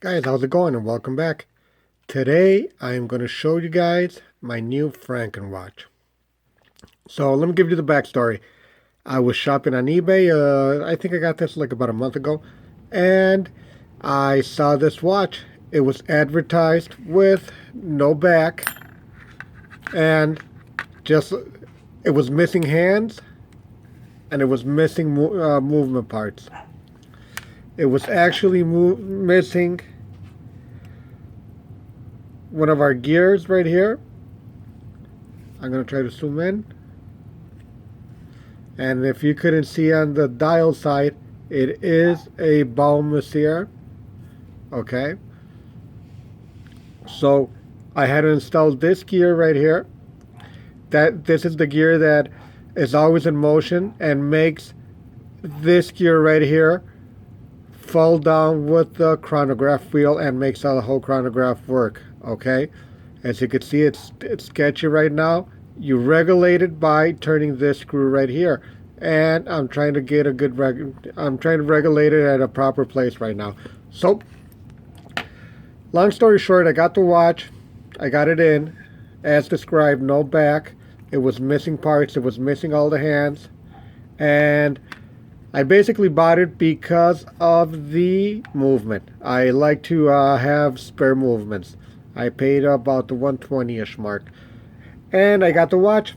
Guys, how's it going and welcome back. Today I am going to show you guys my new Frankenwatch. So let me give you the backstory. I was shopping on eBay, I think I got this like about a month ago, and I saw this watch. It was advertised with no back and just, it was missing hands and it was missing movement parts. It was actually missing one of our gears right here. I'm going to try to zoom in. And if you couldn't see on the dial side, it is a ball messier. Okay. So I had to install this gear right here. This is the gear that is always in motion and makes this gear right here fall down with the chronograph wheel and makes the whole chronograph work. Okay, as you can see, it's sketchy right now. You regulate it by turning this screw right here, and I'm trying to get a good I'm trying to regulate it at a proper place right now. So long story short, I got the watch, I got it in as described, no back. It was missing parts, it was missing all the hands, and I basically bought it because of the movement. I like to have spare movements. I paid about the 120-ish mark. And I got the watch.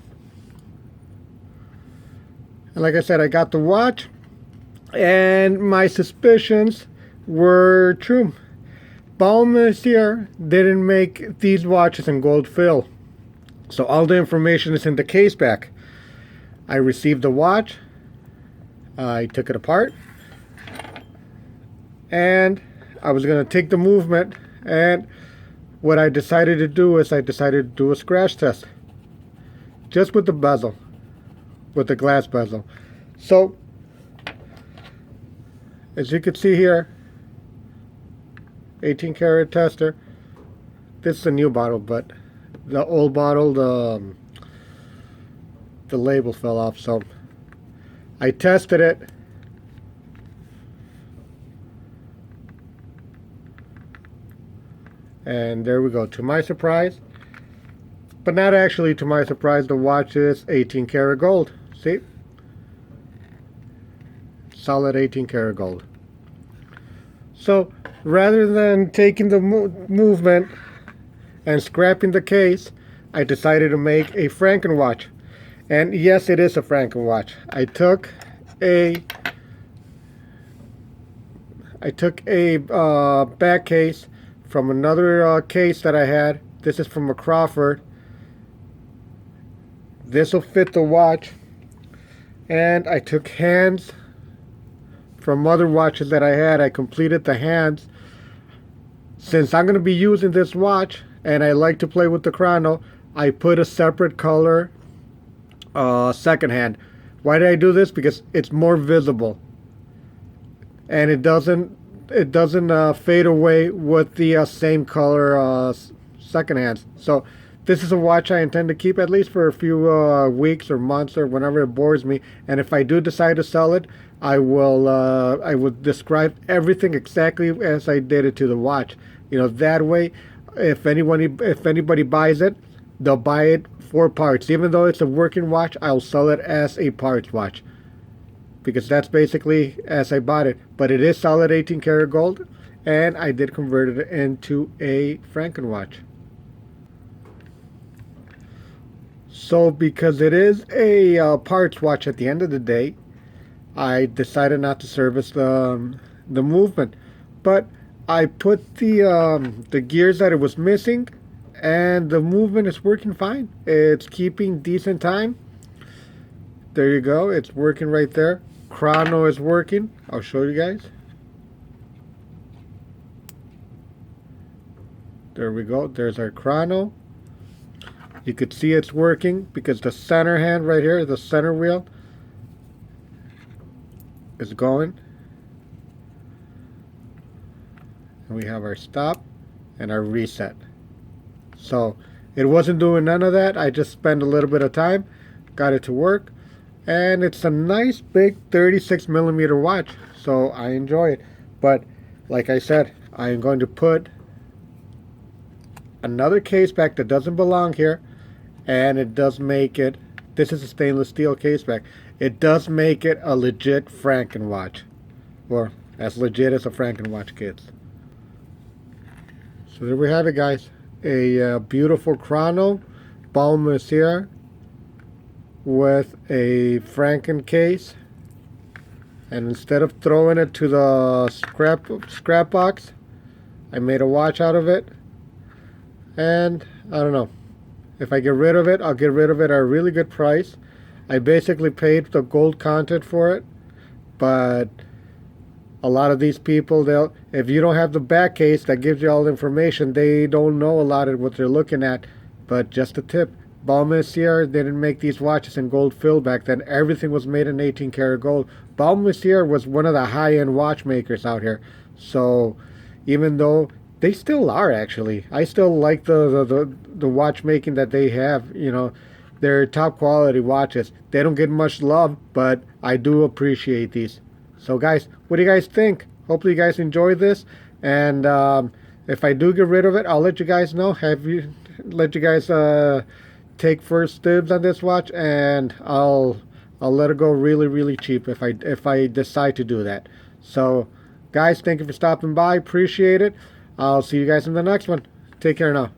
And like I said, I got the watch. And my suspicions were true. Baumas here didn't make these watches in gold fill. So all the information is in the case back. I received the watch. I took it apart, and I was going to take the movement, and what I decided to do is I decided to do a scratch test just with the bezel, with the glass bezel. So as you can see here, 18 karat tester. This is a new bottle, but the old bottle, the label fell off, so I tested it, and there we go. To my surprise, but not actually to my surprise, the watch is 18 karat gold. See? Solid 18 karat gold. So rather than taking the movement and scrapping the case, I decided to make a Frankenwatch. And yes, it is a Frankenwatch. I took a back case from another case that I had. This is from a Crawford. This will fit the watch. And I took hands from other watches that I had. I completed the hands. Since I'm going to be using this watch and I like to play with the chrono, I put a separate color second hand. Why did I do this? Because it's more visible, and it doesn't fade away with the same color second hands. So this is a watch I intend to keep at least for a few weeks or months or whenever it bores me. And if I do decide to sell it, I will describe everything exactly as I did it to the watch. You know, that way, if anybody buys it, they'll buy it for parts. Even though it's a working watch, I'll sell it as a parts watch, because that's basically as I bought it. But it is solid 18 karat gold, and I did convert it into a Frankenwatch. So because it is a parts watch at the end of the day, I decided not to service the movement, but I put the gears that it was missing, and the movement is working fine. It's keeping decent time. There you go. It's working right there. Chrono is working. I'll show you guys. There we go. There's our chrono. You could see it's working because the center hand right here, the center wheel, is going. And we have our stop and our reset. So it wasn't doing none of that. I just spent a little bit of time, got it to work, and it's a nice big 36 millimeter watch, so I enjoy it. But like I said, I am going to put another case back that doesn't belong here, and it does make it, this is a stainless steel case back, it does make it a legit Frankenwatch, or as legit as a Frankenwatch gets. So there we have it, guys, a beautiful chrono Ball Monsieur with a Franken case, and instead of throwing it to the scrap box, I made a watch out of it. And I don't know, if I get rid of it, I'll get rid of it at a really good price. I basically paid the gold content for it, but a lot of these people, if you don't have the back case that gives you all the information, they don't know a lot of what they're looking at. But just a tip, Ball Monsieur didn't make these watches in gold fill back then. Everything was made in 18 karat gold. Ball Monsieur was one of the high-end watchmakers out here. So even though they still are, actually, I still like the watchmaking that they have. You know, they're top quality watches. They don't get much love, but I do appreciate these. So guys, what do you guys think? Hopefully you guys enjoyed this, and if I do get rid of it, I'll let you guys know. Let you guys take first dibs on this watch, and I'll let it go really cheap if I decide to do that. So guys, thank you for stopping by. Appreciate it. I'll see you guys in the next one. Take care now.